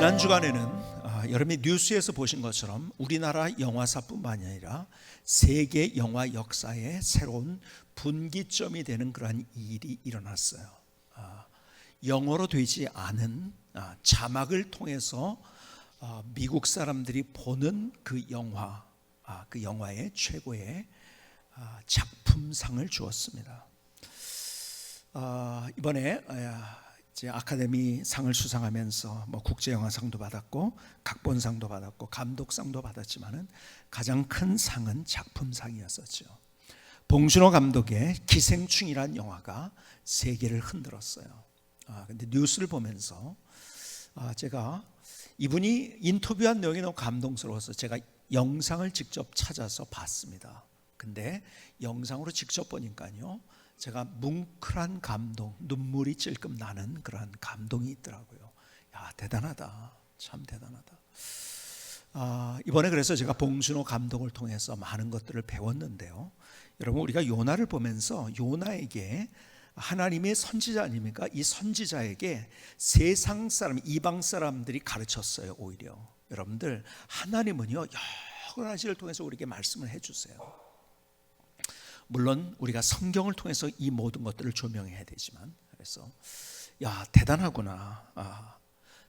지난 주간에는 여러분이 뉴스에서 보신 것처럼 우리나라 영화사뿐만 아니라 세계 영화 역사의 새로운 분기점이 되는 그러한 일이 일어났어요. 영어로 되지 않은 자막을 통해서 미국 사람들이 보는 그 영화의 최고의 작품상을 주었습니다. 이번에 이제 아카데미 상을 수상하면서 국제영화상도 받았고 각본상도 받았고 감독상도 받았지만은 가장 큰 상은 작품상이었었죠. 봉준호 감독의 기생충이란 영화가 세계를 흔들었어요. 근데 뉴스를 보면서 제가 이분이 인터뷰한 내용이 너무 감동스러워서 제가 영상을 직접 찾아서 봤습니다. 근데 영상으로 직접 보니까요, 제가 뭉클한 감동, 눈물이 찔끔 나는 그런 감동이 있더라고요. 야, 대단하다. 참 대단하다. 이번에 그래서 제가 봉준호 감독을 통해서 많은 것들을 배웠는데요. 여러분, 우리가 요나를 보면서 요나에게 하나님의 선지자 아닙니까? 이 선지자에게 세상 사람, 이방 사람들이 가르쳤어요. 오히려 여러분들, 하나님은요 여러 가지를 통해서 우리에게 말씀을 해주세요. 물론 우리가 성경을 통해서 이 모든 것들을 조명해야 되지만, 그래서 야, 대단하구나.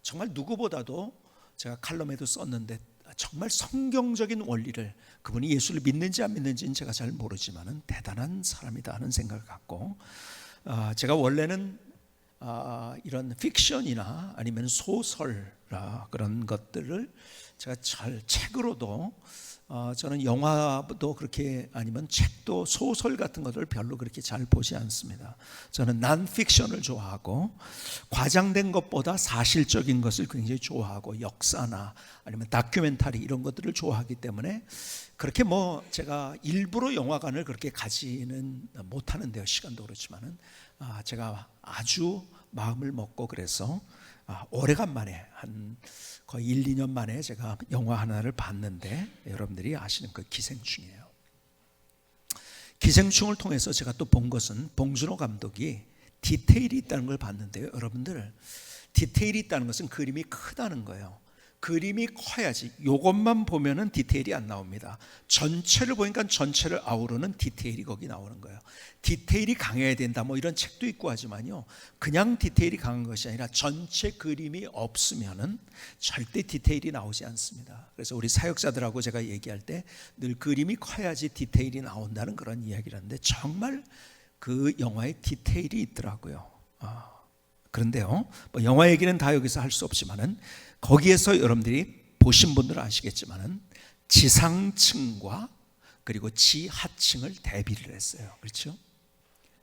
정말 누구보다도 제가 칼럼에도 썼는데 정말 성경적인 원리를, 그분이 예수를 믿는지 안 믿는지는 제가 잘 모르지만은 대단한 사람이다 하는 생각을 갖고, 제가 원래는 이런 픽션이나 아니면 소설 그런 것들을 제가 잘 책으로도 저는 영화도 그렇게, 아니면 책도 소설 같은 것들을 별로 그렇게 잘 보지 않습니다. 저는 난픽션을 좋아하고 과장된 것보다 사실적인 것을 굉장히 좋아하고 역사나 아니면 다큐멘터리 이런 것들을 좋아하기 때문에 그렇게 제가 일부러 영화관을 그렇게 가지는 못하는데요. 시간도 그렇지만은 제가 아주 마음을 먹고 그래서 오래간만에 한 거의 1, 2년 만에 제가 영화 하나를 봤는데, 여러분들이 아시는 그 기생충이에요. 기생충을 통해서 제가 또 본 것은 봉준호 감독이 디테일이 있다는 걸 봤는데요. 여러분들, 디테일이 있다는 것은 그림이 크다는 거예요. 그림이 커야지, 이것만 보면은 디테일이 안 나옵니다. 전체를 보니까 전체를 아우르는 디테일이 거기 나오는 거예요. 디테일이 강해야 된다 이런 책도 있고 하지만요, 그냥 디테일이 강한 것이 아니라 전체 그림이 없으면은 절대 디테일이 나오지 않습니다. 그래서 우리 사역자들하고 제가 얘기할 때 늘 그림이 커야지 디테일이 나온다는 그런 이야기를 하는데, 정말 그 영화에 디테일이 있더라고요. 그런데요, 영화 얘기는 다 여기서 할 수 없지만은 거기에서 여러분들이 보신 분들은 아시겠지만은 지상층과 그리고 지하층을 대비를 했어요. 그렇죠?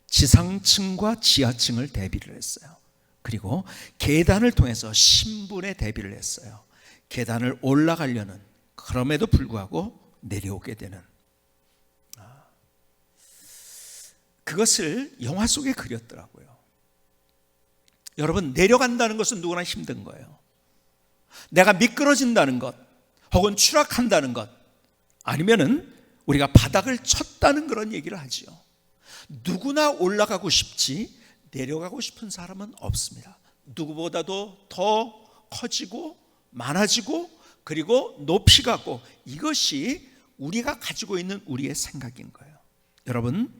지상층과 지하층을 대비를 했어요. 그리고 계단을 통해서 신분의 대비를 했어요. 계단을 올라가려는, 그럼에도 불구하고 내려오게 되는, 그것을 영화 속에 그렸더라고요. 여러분, 내려간다는 것은 누구나 힘든 거예요. 내가 미끄러진다는 것, 혹은 추락한다는 것, 아니면은 우리가 바닥을 쳤다는 그런 얘기를 하지요. 누구나 올라가고 싶지 내려가고 싶은 사람은 없습니다. 누구보다도 더 커지고 많아지고 그리고 높이 가고, 이것이 우리가 가지고 있는 우리의 생각인 거예요. 여러분,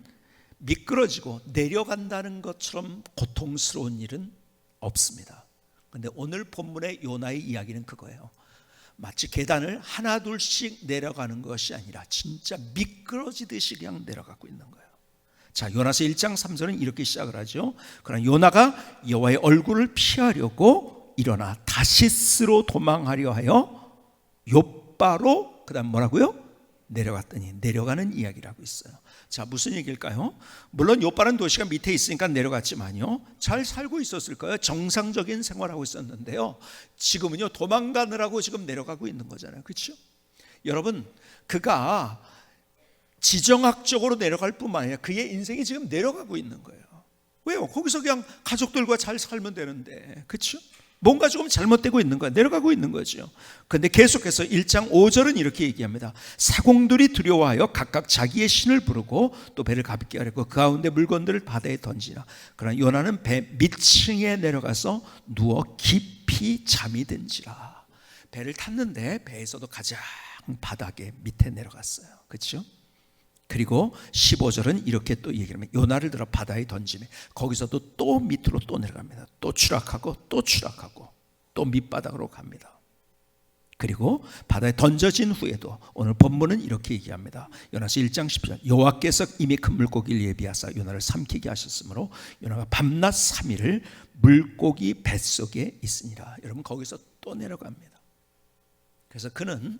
미끄러지고 내려간다는 것처럼 고통스러운 일은 없습니다. 그런데 오늘 본문의 요나의 이야기는 그거예요. 마치 계단을 하나 둘씩 내려가는 것이 아니라 진짜 미끄러지듯이 그냥 내려가고 있는 거예요. 자, 요나서 1장 3절은 이렇게 시작을 하죠. 그러나 요나가 여호와의 얼굴을 피하려고 일어나 다시스로 도망하려 하여 욥바로, 그 다음 뭐라고요? 내려갔더니, 내려가는 이야기를 하고 있어요. 자, 무슨 얘기일까요? 물론 욥바라는 도시가 밑에 있으니까 내려갔지만요, 잘 살고 있었을 거예요. 정상적인 생활하고 있었는데요, 지금은요 도망가느라고 지금 내려가고 있는 거잖아요. 그렇죠? 여러분, 그가 지정학적으로 내려갈 뿐만 아니라 그의 인생이 지금 내려가고 있는 거예요. 왜요? 거기서 그냥 가족들과 잘 살면 되는데, 그렇죠? 뭔가 조금 잘못되고 있는 거야. 내려가고 있는 거죠. 그런데 계속해서 1장 5절은 이렇게 얘기합니다. 사공들이 두려워하여 각각 자기의 신을 부르고 또 배를 가볍게 하려고 그 가운데 물건들을 바다에 던지라. 그러나 요나는 배 밑층에 내려가서 누워 깊이 깊이 잠이 든지라. 배를 탔는데 배에서도 가장 바닥에 밑에 내려갔어요. 그렇죠? 그리고 15절은 이렇게 또 얘기를 합니다. 요나를 들어 바다에 던지며 거기서도 또 밑으로 또 내려갑니다. 또 추락하고 또 추락하고 또 밑바닥으로 갑니다. 그리고 바다에 던져진 후에도 오늘 본문은 이렇게 얘기합니다. 요나서 1장 10절 여호와께서 이미 큰 물고기를 예비하사 요나를 삼키게 하셨으므로 요나가 밤낮 3일을 물고기 뱃속에 있으니라. 여러분 거기서 또 내려갑니다. 그래서 그는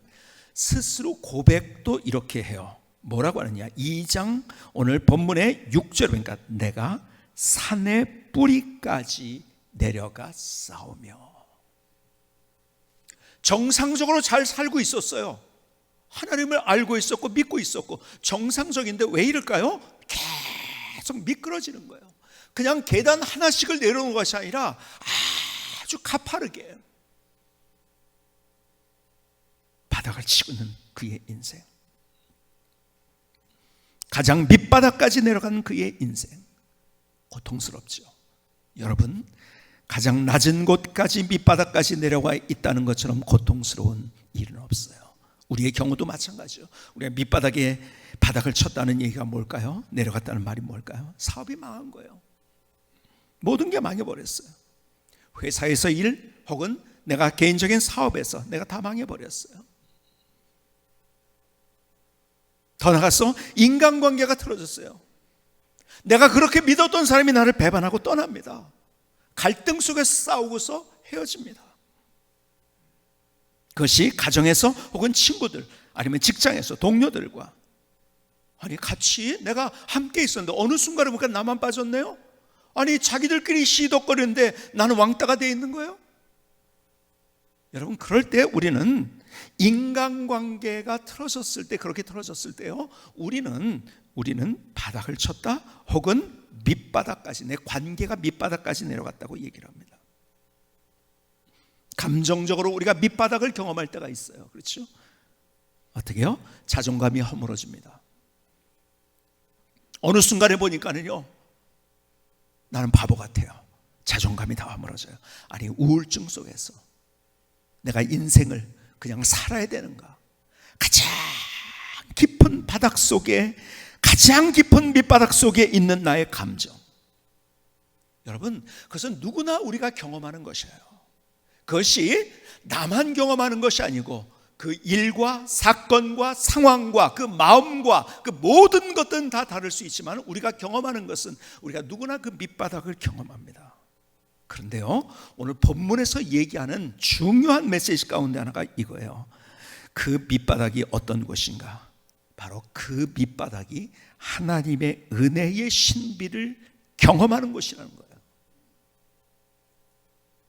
스스로 고백도 이렇게 해요. 뭐라고 하느냐? 2장 오늘 본문의 6절 그러니까 내가 산의 뿌리까지 내려가 싸우며. 정상적으로 잘 살고 있었어요. 하나님을 알고 있었고 믿고 있었고 정상적인데 왜 이럴까요? 계속 미끄러지는 거예요. 그냥 계단 하나씩을 내려오는 것이 아니라 아주 가파르게 바닥을 치고 있는 그의 인생, 가장 밑바닥까지 내려가는 그의 인생, 고통스럽죠. 여러분 가장 낮은 곳까지 밑바닥까지 내려가 있다는 것처럼 고통스러운 일은 없어요. 우리의 경우도 마찬가지죠. 우리가 밑바닥에 바닥을 쳤다는 얘기가 뭘까요? 내려갔다는 말이 뭘까요? 사업이 망한 거예요. 모든 게 망해버렸어요. 회사에서 일 혹은 내가 개인적인 사업에서 내가 다 망해버렸어요. 더 나아가서 인간관계가 틀어졌어요. 내가 그렇게 믿었던 사람이 나를 배반하고 떠납니다. 갈등 속에서 싸우고서 헤어집니다. 그것이 가정에서 혹은 친구들 아니면 직장에서 동료들과 아니 같이 내가 함께 있었는데 어느 순간에 보니까 나만 빠졌네요. 아니 자기들끼리 시덕거리는데 나는 왕따가 되어 있는 거예요. 여러분 그럴 때 우리는 인간관계가 틀어졌을 때 그렇게 틀어졌을 때요 우리는 바닥을 쳤다 혹은 밑바닥까지 내 관계가 밑바닥까지 내려갔다고 얘기를 합니다. 감정적으로 우리가 밑바닥을 경험할 때가 있어요. 그렇죠? 어떻게요? 자존감이 허물어집니다. 어느 순간에 보니까는요 나는 바보 같아요. 자존감이 다 허물어져요. 아니 우울증 속에서 내가 인생을 그냥 살아야 되는가, 가장 깊은 바닥 속에 가장 깊은 밑바닥 속에 있는 나의 감정. 여러분 그것은 누구나 우리가 경험하는 것이에요. 그것이 나만 경험하는 것이 아니고 그 일과 사건과 상황과 그 마음과 그 모든 것들은 다 다를 수 있지만 우리가 경험하는 것은 우리가 누구나 그 밑바닥을 경험합니다. 그런데요 오늘 본문에서 얘기하는 중요한 메시지 가운데 하나가 이거예요. 그 밑바닥이 어떤 곳인가? 바로 그 밑바닥이 하나님의 은혜의 신비를 경험하는 곳이라는 거예요.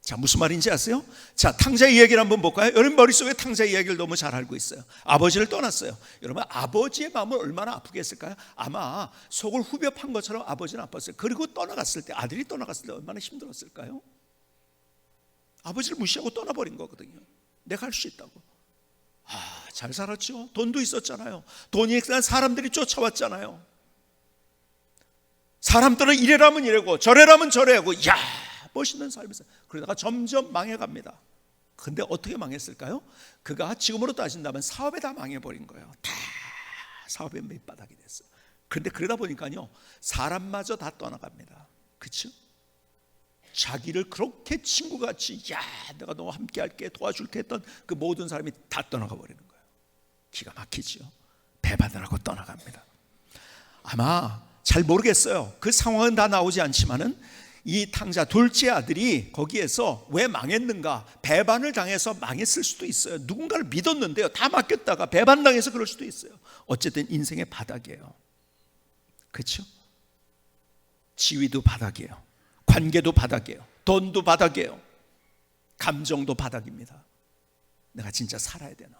자, 무슨 말인지 아세요? 자, 탕자 이야기를 한번 볼까요? 여러분 머릿속에 탕자 이야기를 너무 잘 알고 있어요. 아버지를 떠났어요. 여러분 아버지의 마음은 얼마나 아프게 했을까요? 아마 속을 후벼 판 것처럼 아버지는 아팠어요. 그리고 떠나갔을 때, 아들이 떠나갔을 때 얼마나 힘들었을까요? 아버지를 무시하고 떠나버린 거거든요. 내가 할 수 있다고. 잘 살았죠. 돈도 있었잖아요. 돈이 있으면 사람들이 쫓아왔잖아요. 사람들은 이래라면 이래고 저래라면 저래하고 야 멋있는 삶이었어요. 그러다가 점점 망해갑니다. 근데 어떻게 망했을까요? 그가 지금으로 따진다면 사업에 다 망해버린 거예요. 다 사업의 밑바닥이 됐어요. 그런데 그러다 보니까요 사람마저 다 떠나갑니다. 그렇죠? 자기를 그렇게 친구같이 야 내가 너와 함께 할게 도와줄게 했던 그 모든 사람이 다 떠나가 버리는 거예요. 기가 막히죠. 배반을 하고 떠나갑니다. 아마 잘 모르겠어요. 그 상황은 다 나오지 않지만은 이 탕자 둘째 아들이 거기에서 왜 망했는가, 배반을 당해서 망했을 수도 있어요. 누군가를 믿었는데요 다 맡겼다가 배반당해서 그럴 수도 있어요. 어쨌든 인생의 바닥이에요. 그렇죠? 지위도 바닥이에요. 관계도 바닥이에요. 돈도 바닥이에요. 감정도 바닥입니다. 내가 진짜 살아야 되나?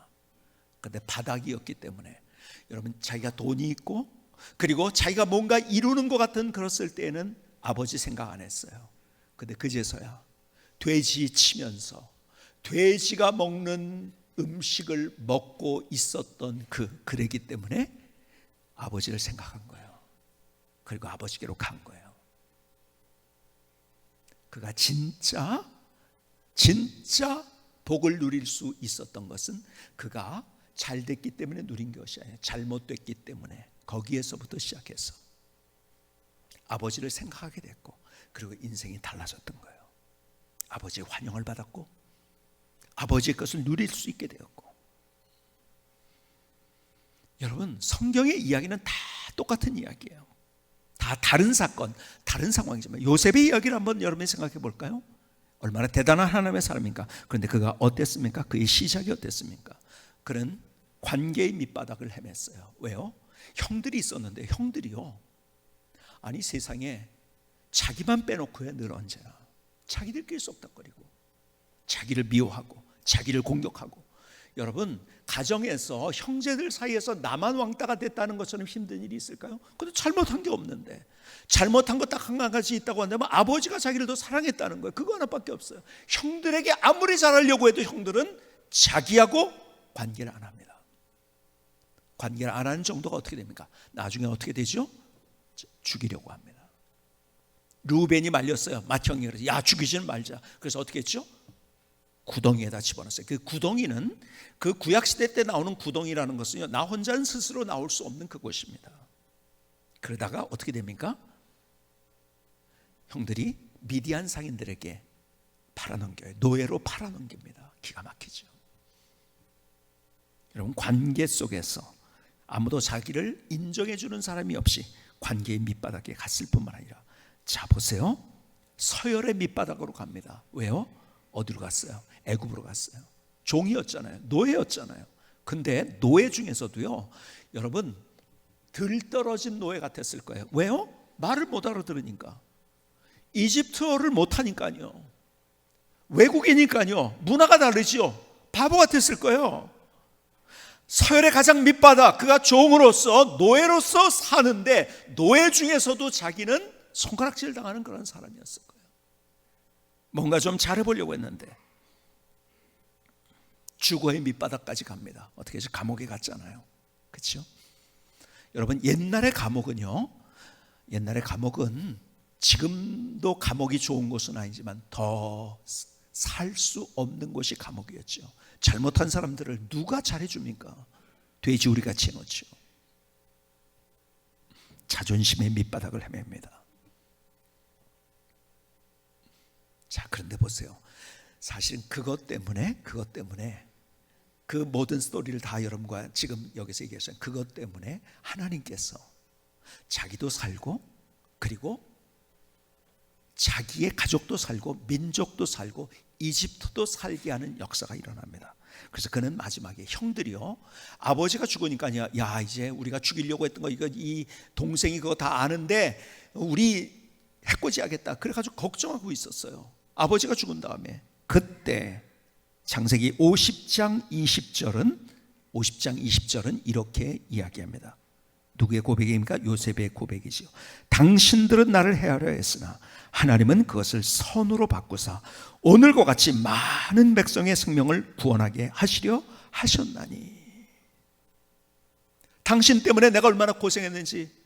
근데 바닥이었기 때문에 여러분 자기가 돈이 있고 그리고 자기가 뭔가 이루는 것 같은 그랬을 때에는 아버지 생각 안 했어요. 근데 그제서야 돼지 치면서 돼지가 먹는 음식을 먹고 있었던 그랬기 때문에 아버지를 생각한 거예요. 그리고 아버지께로 간 거예요. 그가 진짜 진짜 복을 누릴 수 있었던 것은 그가 잘 됐기 때문에 누린 것이 아니라 잘못됐기 때문에 거기에서부터 시작해서 아버지를 생각하게 됐고, 그리고 인생이 달라졌던 거예요. 아버지의 환영을 받았고 아버지의 것을 누릴 수 있게 되었고. 여러분, 성경의 이야기는 다 똑같은 이야기예요. 다 다른 사건, 다른 상황이지만 요셉의 이야기를 한번 여러분이 생각해 볼까요? 얼마나 대단한 하나님의 사람입니까? 그런데 그가 어땠습니까? 그의 시작이 어땠습니까? 그는 관계의 밑바닥을 헤맸어요. 왜요? 형들이 있었는데 형들이요, 아니 세상에 자기만 빼놓고요, 늘 언제나 자기들끼리 쏙닥거리고 자기를 미워하고 자기를 공격하고. 여러분, 가정에서 형제들 사이에서 나만 왕따가 됐다는 것처럼 힘든 일이 있을까요? 근데 잘못한 게 없는데, 잘못한 거 딱 한 가지 있다고 한다면 아버지가 자기를 더 사랑했다는 거예요. 그거 하나밖에 없어요. 형들에게 아무리 잘하려고 해도 형들은 자기하고 관계를 안 합니다. 관계를 안 하는 정도가 어떻게 됩니까? 나중에 어떻게 되죠? 죽이려고 합니다. 루벤이 말렸어요. 맏형이 그래서 야, 죽이지는 말자. 그래서 어떻게 했죠? 구덩이에다 집어넣었어요. 그 구덩이는 그 구약시대 때 나오는 구덩이라는 것은요, 나 혼자는 스스로 나올 수 없는 그곳입니다. 그러다가 어떻게 됩니까? 형들이 미디안 상인들에게 팔아넘겨요. 노예로 팔아넘깁니다. 기가 막히죠. 여러분, 관계 속에서 아무도 자기를 인정해 주는 사람이 없이 관계의 밑바닥에 갔을 뿐만 아니라, 자 보세요, 서열의 밑바닥으로 갑니다. 왜요? 어디로 갔어요? 애굽으로 갔어요. 종이었잖아요. 노예였잖아요. 근데 노예 중에서도요, 여러분, 덜 떨어진 노예 같았을 거예요. 왜요? 말을 못 알아들으니까. 이집트어를 못하니까요. 외국이니까요. 문화가 다르죠. 바보 같았을 거예요. 서열의 가장 밑바닥, 그가 종으로서 노예로서 사는데 노예 중에서도 자기는 손가락질 당하는 그런 사람이었을 거예요. 뭔가 좀 잘해보려고 했는데 주거의 밑바닥까지 갑니다. 어떻게 해서 감옥에 갔잖아요. 그렇죠? 여러분, 옛날의 감옥은 지금도 감옥이 좋은 곳은 아니지만 더 살 수 없는 곳이 감옥이었죠. 잘못한 사람들을 누가 잘해줍니까? 돼지우리같이 해놓죠. 자존심의 밑바닥을 헤맵니다. 자, 그런데 보세요. 사실은 그것 때문에 그 모든 스토리를 다 여러분과 지금 여기서 얘기했어요. 그것 때문에 하나님께서 자기도 살고, 그리고 자기의 가족도 살고, 민족도 살고, 이집트도 살게 하는 역사가 일어납니다. 그래서 그는 마지막에 형들이요, 아버지가 죽으니까 야, 이제 우리가 죽이려고 했던 거, 이 동생이 그거 다 아는데 우리 해코지하겠다, 그래가지고 걱정하고 있었어요. 아버지가 죽은 다음에. 그때 창세기 50장 20절은 이렇게 이야기합니다. 누구의 고백입니까? 요셉의 고백이지요. 당신들은 나를 해하려 했으나 하나님은 그것을 선으로 바꾸사 오늘과 같이 많은 백성의 생명을 구원하게 하시려 하셨나니. 당신 때문에 내가 얼마나 고생했는지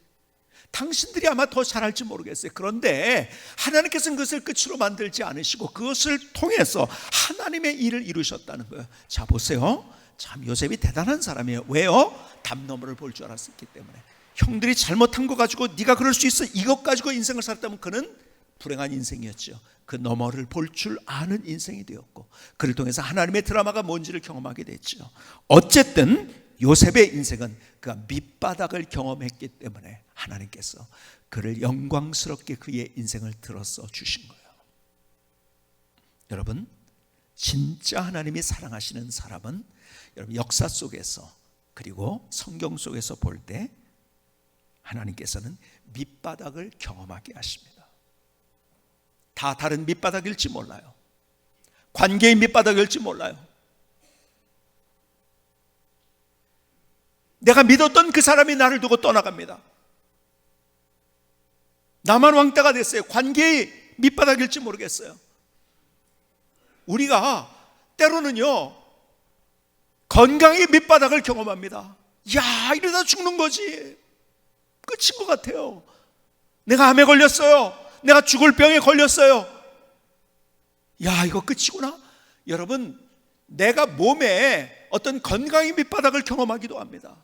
당신들이 아마 더 잘할지 모르겠어요. 그런데 하나님께서는 그것을 끝으로 만들지 않으시고 그것을 통해서 하나님의 일을 이루셨다는 거예요. 자 보세요, 참 요셉이 대단한 사람이에요. 왜요? 담 너머를 볼 줄 알았기 때문에. 형들이 잘못한 거 가지고 네가 그럴 수 있어, 이것 가지고 인생을 살았다면 그는 불행한 인생이었죠. 그 너머를 볼 줄 아는 인생이 되었고, 그를 통해서 하나님의 드라마가 뭔지를 경험하게 됐죠. 어쨌든 요셉의 인생은 그가 밑바닥을 경험했기 때문에 하나님께서 그를 영광스럽게 그의 인생을 들어서 주신 거예요. 여러분, 진짜 하나님이 사랑하시는 사람은 여러분 역사 속에서 그리고 성경 속에서 볼 때 하나님께서는 밑바닥을 경험하게 하십니다. 다 다른 밑바닥일지 몰라요. 관계의 밑바닥일지 몰라요. 내가 믿었던 그 사람이 나를 두고 떠나갑니다. 나만 왕따가 됐어요. 관계의 밑바닥일지 모르겠어요. 우리가 때로는요 건강의 밑바닥을 경험합니다. 야, 이러다 죽는 거지, 끝인 것 같아요. 내가 암에 걸렸어요. 내가 죽을 병에 걸렸어요. 야, 이거 끝이구나. 여러분, 내가 몸에 어떤 건강의 밑바닥을 경험하기도 합니다.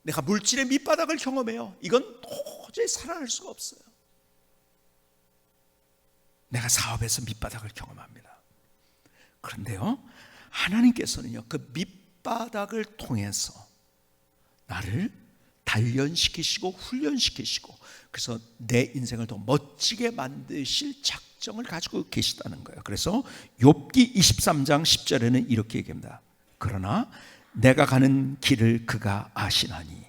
내가 물질의 밑바닥을 경험해요. 이건 도저히 살아날 수가 없어요. 내가 사업에서 밑바닥을 경험합니다. 그런데요, 하나님께서는요, 그 밑바닥을 통해서 나를 단련시키시고 훈련시키시고, 그래서 내 인생을 더 멋지게 만드실 작정을 가지고 계시다는 거예요. 그래서 욥기 23장 10절에는 이렇게 얘기합니다. 그러나 내가 가는 길을 그가 아시나니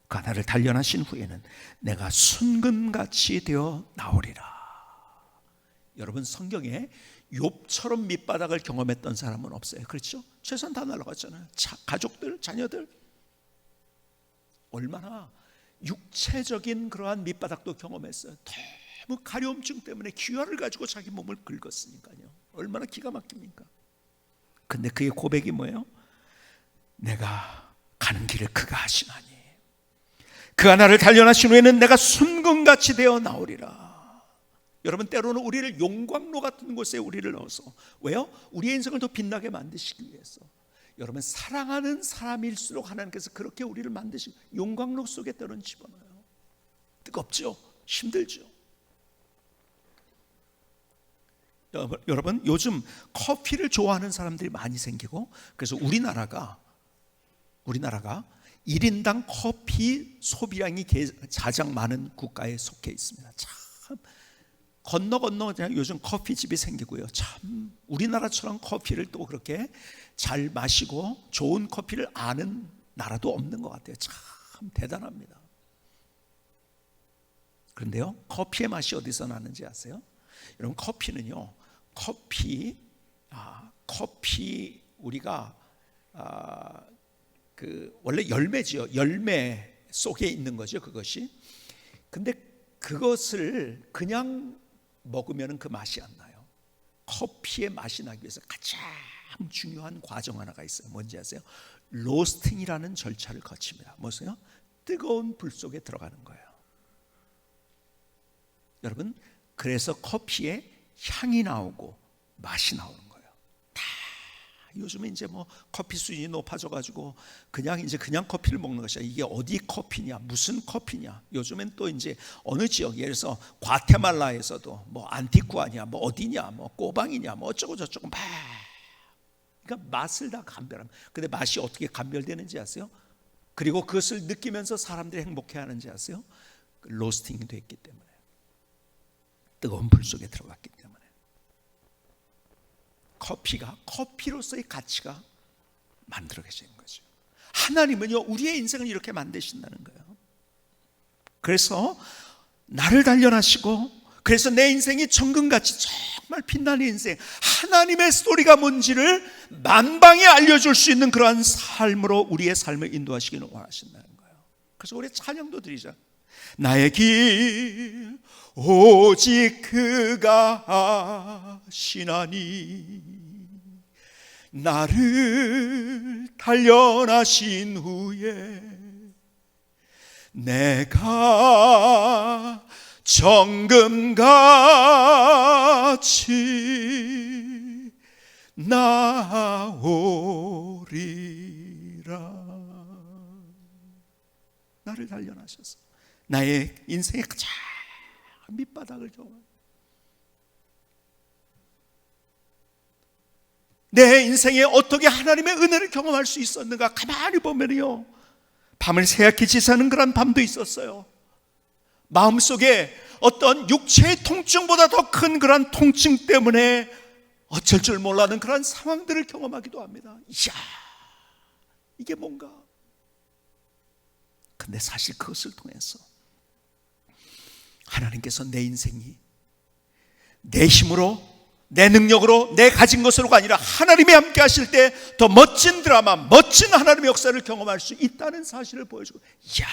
그가 나를 단련하신 후에는 내가 순금같이 되어 나오리라. 여러분, 성경에 욥처럼 밑바닥을 경험했던 사람은 없어요. 그렇죠? 재산 다 날아갔잖아요. 가족들, 자녀들. 얼마나 육체적인 그러한 밑바닥도 경험했어요. 너무 가려움증 때문에 기화를 가지고 자기 몸을 긁었으니까요. 얼마나 기가 막힙니까? 근데 그의 고백이 뭐예요? 내가 가는 길을 그가 하시나니 그가 나를 단련하신 후에는 내가 순금같이 되어 나오리라. 여러분, 때로는 우리를 용광로 같은 곳에 우리를 넣어서, 왜요? 우리의 인생을 더 빛나게 만드시기 위해서. 여러분, 사랑하는 사람일수록 하나님께서 그렇게 우리를 만드시고 용광로 속에 때로는 집어넣어요. 뜨겁죠? 힘들죠? 여러분, 요즘 커피를 좋아하는 사람들이 많이 생기고, 그래서 우리나라가 1인당 커피 소비량이 가장 많은 국가에 속해 있습니다. 참 건너 그냥 요즘 커피집이 생기고요. 참 우리나라처럼 커피를 또 그렇게 잘 마시고 좋은 커피를 아는 나라도 없는 것 같아요. 참 대단합니다. 그런데요, 커피의 맛이 어디서 나는지 아세요? 여러분, 커피는요, 커피 우리가 원래 열매지요. 열매 속에 있는 거죠, 그것이. 근데 그것을 그냥 먹으면 그 맛이 안 나요. 커피의 맛이 나기 위해서 가장 중요한 과정 하나가 있어요. 뭔지 아세요? 로스팅이라는 절차를 거칩니다. 뭐세요? 뜨거운 불 속에 들어가는 거예요. 여러분, 그래서 커피에 향이 나오고 맛이 나오는 거예요. 다 요즘에 이제 뭐 커피 수준이 높아져가지고 그냥 커피를 먹는 것이 아니라 이게 어디 커피냐, 무슨 커피냐. 요즘엔 또 이제 어느 지역, 예를 들어서 과테말라에서도 뭐 안티쿠아냐, 뭐 어디냐, 뭐 꼬방이냐, 뭐 어쩌고 저쩌고 막. 그러니까 맛을 다 감별합니다. 근데 맛이 어떻게 감별되는지 아세요? 그리고 그것을 느끼면서 사람들이 행복해하는지 아세요? 로스팅이 됐기 때문에, 뜨거운 불 속에 들어갔기 때문에. 커피가 커피로서의 가치가 만들어지는 거죠. 하나님은요, 우리의 인생을 이렇게 만드신다는 거예요. 그래서 나를 단련하시고, 그래서 내 인생이 정금같이 정말 빛나는 인생, 하나님의 스토리가 뭔지를 만방에 알려줄 수 있는 그러한 삶으로 우리의 삶을 인도하시기를 원하신다는 거예요. 그래서 우리 찬양도 드리자. 나의 길 오직 그가 아시나니 나를 단련하신 후에 내가 정금같이 나오리라. 나를 단련하셔서 나의 인생의 가장 밑바닥을 경험, 내 인생에 어떻게 하나님의 은혜를 경험할 수 있었는가 가만히 보면요, 밤을 새하게 지새는 그런 밤도 있었어요. 마음속에 어떤 육체의 통증보다 더 큰 그런 통증 때문에 어쩔 줄 몰라는 그런 상황들을 경험하기도 합니다. 이야, 이게 뭔가. 근데 사실 그것을 통해서 하나님께서 내 인생이 내 힘으로, 내 능력으로, 내 가진 것으로가 아니라 하나님이 함께 하실 때 더 멋진 드라마, 멋진 하나님의 역사를 경험할 수 있다는 사실을 보여주고, 이야,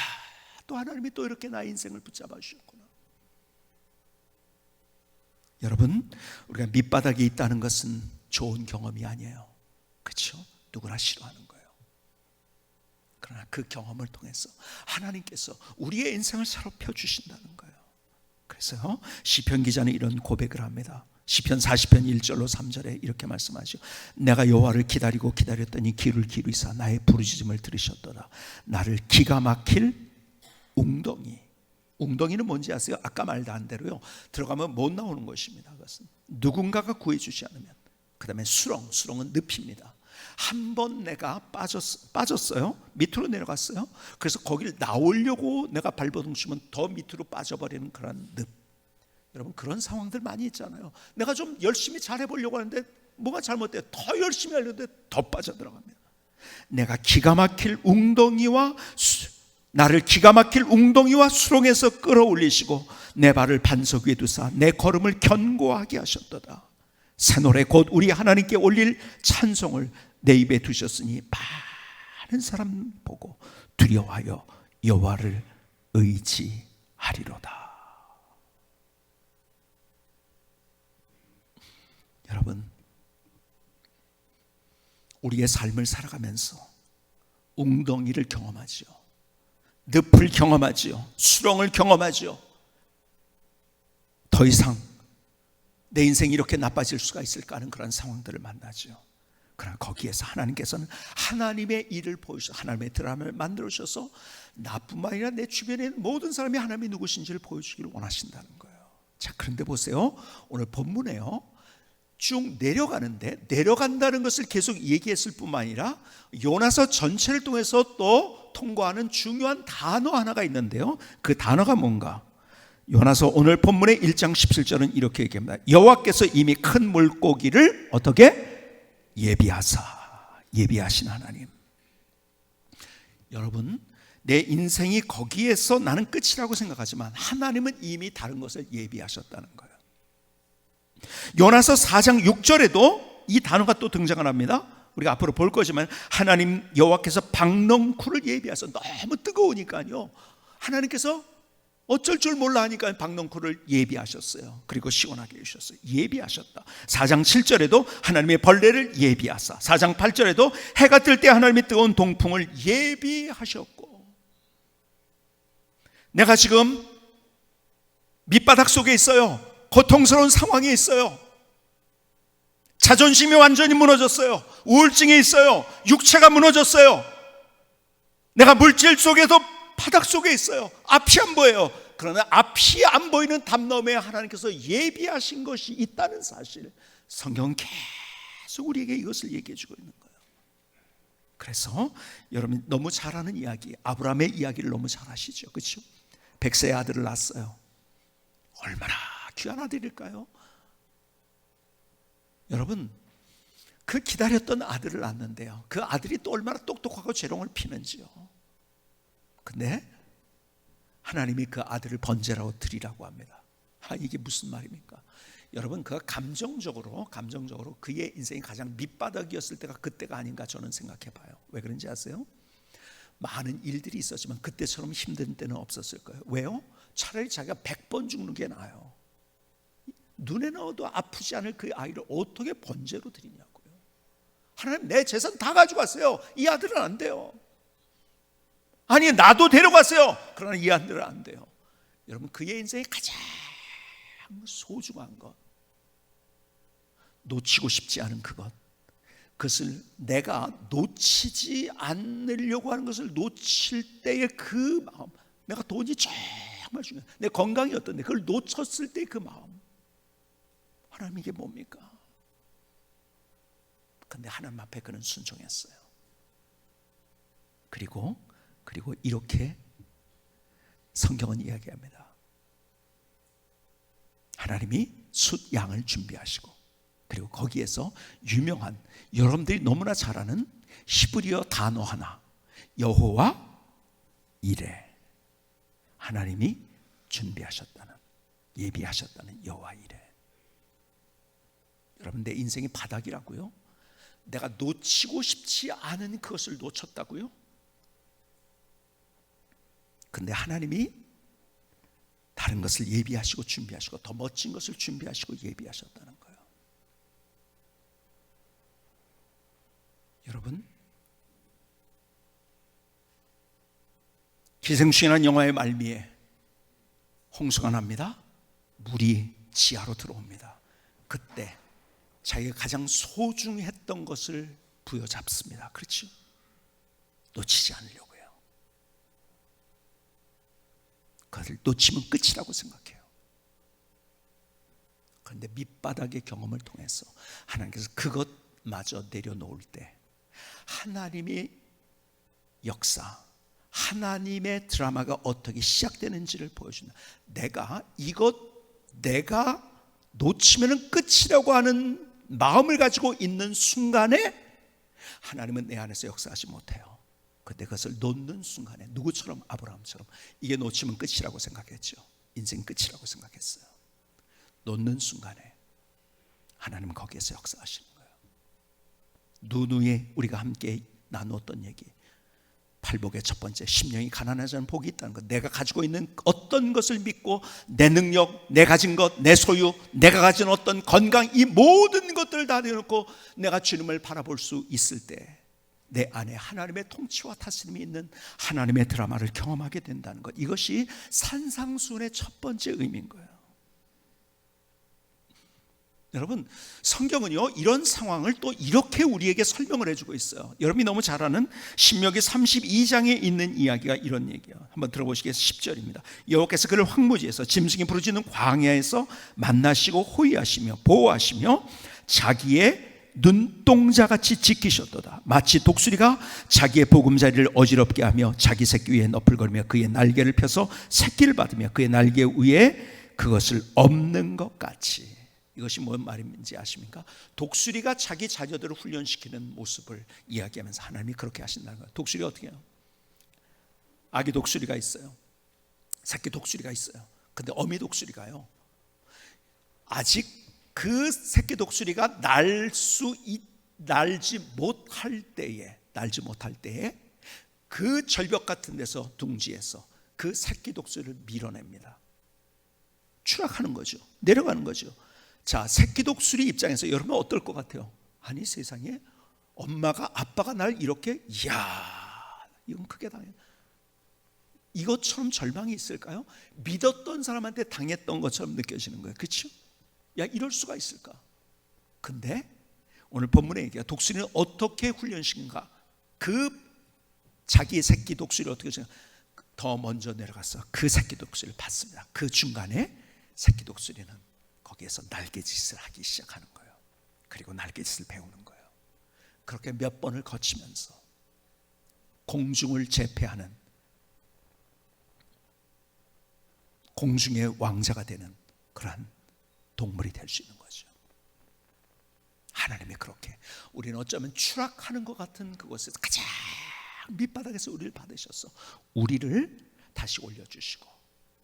또 하나님이 또 이렇게 나의 인생을 붙잡아 주셨구나. 여러분, 우리가 밑바닥에 있다는 것은 좋은 경험이 아니에요. 그렇죠? 누구나 싫어하는 거예요. 그러나 그 경험을 통해서 하나님께서 우리의 인생을 새로 펴주신다는 거예요. 그래서 시편 기자는 이런 고백을 합니다. 시편 40편 1절로 3절에 이렇게 말씀하시오. 내가 여호와를 기다리고 기다렸더니 귀를 기울이사 나의 부르짖음을 들으셨도다. 나를 기가 막힐 웅덩이. 웅덩이는 뭔지 아세요? 아까 말한 대로요, 들어가면 못 나오는 것입니다. 그것은 누군가가 구해주지 않으면. 그 다음에 수렁은 늪입니다. 한 번 내가 빠졌어요. 밑으로 내려갔어요. 그래서 거기를 나오려고 내가 발버둥 치면 더 밑으로 빠져버리는 그런 늪. 여러분, 그런 상황들 많이 있잖아요. 내가 좀 열심히 잘해보려고 하는데 뭐가 잘못돼요. 더 열심히 하려는데 더 빠져들어갑니다. 나를 기가 막힐 웅덩이와 수렁에서 끌어올리시고 내 발을 반석 위에 두사 내 걸음을 견고하게 하셨도다. 새 노래 곧 우리 하나님께 올릴 찬송을 내 입에 두셨으니 많은 사람 보고 두려워하여 여호와를 의지하리로다. 여러분, 우리의 삶을 살아가면서 웅덩이를 경험하지요, 늪을 경험하지요, 수렁을 경험하지요. 더 이상 내 인생이 이렇게 나빠질 수가 있을까 하는 그런 상황들을 만나죠. 그러나 거기에서 하나님께서는 하나님의 일을 보여주셔서 하나님의 드라마를 만들어 주셔서 나뿐만 아니라 내 주변에 있는 모든 사람이 하나님이 누구신지를 보여주기를 원하신다는 거예요. 자, 그런데 보세요. 오늘 본문에요, 쭉 내려가는데 내려간다는 것을 계속 얘기했을 뿐만 아니라 요나서 전체를 통해서 또 통과하는 중요한 단어 하나가 있는데요, 그 단어가 뭔가? 요나서 오늘 본문의 1장 17절은 이렇게 얘기합니다. 여호와께서 이미 큰 물고기를 어떻게? 예비하신 하나님. 여러분, 내 인생이 거기에서 나는 끝이라고 생각하지만 하나님은 이미 다른 것을 예비하셨다는 거예요. 요나서 4장 6절에도 이 단어가 또 등장을 합니다. 우리가 앞으로 볼 거지만 하나님 여호와께서 박넝쿨을 예비하셔서 너무 뜨거우니까요, 하나님께서 어쩔 줄 몰라 하니까 박넝쿨을 예비하셨어요. 그리고 시원하게 해주셨어요. 예비하셨다. 4장 7절에도 하나님의 벌레를 예비하사, 4장 8절에도 해가 뜰 때 하나님의 뜨거운 동풍을 예비하셨고, 내가 지금 밑바닥 속에 있어요. 고통스러운 상황에 있어요. 자존심이 완전히 무너졌어요. 우울증에 있어요. 육체가 무너졌어요. 내가 물질 속에도 바닥 속에 있어요. 앞이 안 보여요. 그러나 앞이 안 보이는 담 너머에 하나님께서 예비하신 것이 있다는 사실, 성경은 계속 우리에게 이것을 얘기해 주고 있는 거예요. 그래서 여러분 너무 잘 아는 이야기, 아브라함의 이야기를 너무 잘 아시죠? 그렇죠? 100세의 아들을 낳았어요. 얼마나 귀한 아들일까요? 여러분, 그 기다렸던 아들을 낳았는데요, 그 아들이 또 얼마나 똑똑하고 재롱을 피는지요. 근데 하나님이 그 아들을 번제라고 드리라고 합니다. 이게 무슨 말입니까? 여러분, 그가 감정적으로 그의 인생이 가장 밑바닥이었을 때가 그때가 아닌가 저는 생각해 봐요. 왜 그런지 아세요? 많은 일들이 있었지만 그때처럼 힘든 때는 없었을 거예요. 왜요? 차라리 자기가 100번 죽는 게 나아요. 눈에 넣어도 아프지 않을 그 아이를 어떻게 번제로 드리냐고요. 하나님, 내 재산 다 가져갔어요. 이 아들은 안 돼요. 아니, 나도 데려갔어요. 그러나 이 아들은 안 돼요. 여러분, 그의 인생에 가장 소중한 것, 놓치고 싶지 않은 그것을 내가 놓치지 않으려고 하는 것을 놓칠 때의 그 마음, 내가 돈이 정말 중요해, 내 건강이 어떤데 그걸 놓쳤을 때의 그 마음, 하나님, 이게 뭡니까? 근데 하나님 앞에 그는 순종했어요. 그리고 이렇게 성경은 이야기합니다. 하나님이 숫 양을 준비하시고, 그리고 거기에서 유명한, 여러분들이 너무나 잘 아는 히브리어 단어 하나, 여호와 이레, 하나님이 준비하셨다는, 예비하셨다는 여호와 이레. 여러분, 내 인생이 바닥이라고요? 내가 놓치고 싶지 않은 그것을 놓쳤다고요? 근데 하나님이 다른 것을 예비하시고 준비하시고 더 멋진 것을 준비하시고 예비하셨다는 거예요. 여러분, 기생충이라는 영화의 말미에 홍수가 납니다. 물이 지하로 들어옵니다. 그때 자기가 가장 소중했던 것을 부여잡습니다. 그렇죠? 놓치지 않으려고요. 그것을 놓치면 끝이라고 생각해요. 그런데 밑바닥의 경험을 통해서 하나님께서 그것마저 내려놓을 때 하나님의 역사, 하나님의 드라마가 어떻게 시작되는지를 보여준다. 내가 놓치면 끝이라고 하는 마음을 가지고 있는 순간에 하나님은 내 안에서 역사하지 못해요. 그때 그것을 놓는 순간에 누구처럼? 아브라함처럼 이게 놓치면 끝이라고 생각했죠. 인생 끝이라고 생각했어요. 놓는 순간에 하나님은 거기에서 역사하시는 거예요. 눈 위에 우리가 함께 나누었던 얘기, 팔복의 첫 번째, 심령이 가난하지 않은 복이 있다는 것. 내가 가지고 있는 어떤 것을 믿고 내 능력, 내 가진 것, 내 소유, 내가 가진 어떤 건강, 이 모든 것들을 다 내놓고 내가 주님을 바라볼 수 있을 때 내 안에 하나님의 통치와 다스림이 있는 하나님의 드라마를 경험하게 된다는 것. 이것이 산상수훈의 첫 번째 의미인 거예요. 여러분, 성경은요 이런 상황을 또 이렇게 우리에게 설명을 해주고 있어요. 여러분이 너무 잘 아는 신명기 32장에 있는 이야기가 이런 얘기예요. 한번 들어보시겠습니다. 10절입니다. 여호와께서 그를 황무지에서 짐승이 부르짖는 광야에서 만나시고 호위하시며 보호하시며 자기의 눈동자같이 지키셨도다. 마치 독수리가 자기의 보금자리를 어지럽게 하며 자기 새끼 위에 너풀거리며 그의 날개를 펴서 새끼를 받으며 그의 날개 위에 그것을 엎는 것 같이. 이것이 뭔 말인지 아십니까? 독수리가 자기 자녀들을 훈련시키는 모습을 이야기하면서 하나님이 그렇게 하신다는 거예요. 독수리가 어떻게 해요? 아기 독수리가 있어요. 새끼 독수리가 있어요. 근데 어미 독수리가요, 아직 그 새끼 독수리가 날지 못할 때에 그 절벽 같은 데서 둥지에서 그 새끼 독수리를 밀어냅니다. 추락하는 거죠. 내려가는 거죠. 자, 새끼 독수리 입장에서 여러분 어떨 것 같아요? 아니 세상에, 엄마가 아빠가 날 이렇게, 이야, 이건 크게 당해. 이것처럼 절망이 있을까요? 믿었던 사람한테 당했던 것처럼 느껴지는 거예요. 그렇죠? 야, 이럴 수가 있을까? 근데 오늘 본문의 얘기가 독수리는 어떻게 훈련시킨가? 그 자기의 새끼 독수리를 어떻게 더 먼저 내려가서 그 새끼 독수리를 봤습니다. 그 중간에 새끼 독수리는 거기에서 날개짓을 하기 시작하는 거예요. 그리고 날개짓을 배우는 거예요. 그렇게 몇 번을 거치면서 공중을 제패하는, 공중의 왕자가 되는 그러한 동물이 될 수 있는 거죠. 하나님이 그렇게, 우리는 어쩌면 추락하는 것 같은 그곳에서 가장 밑바닥에서 우리를 받으셔서 우리를 다시 올려주시고,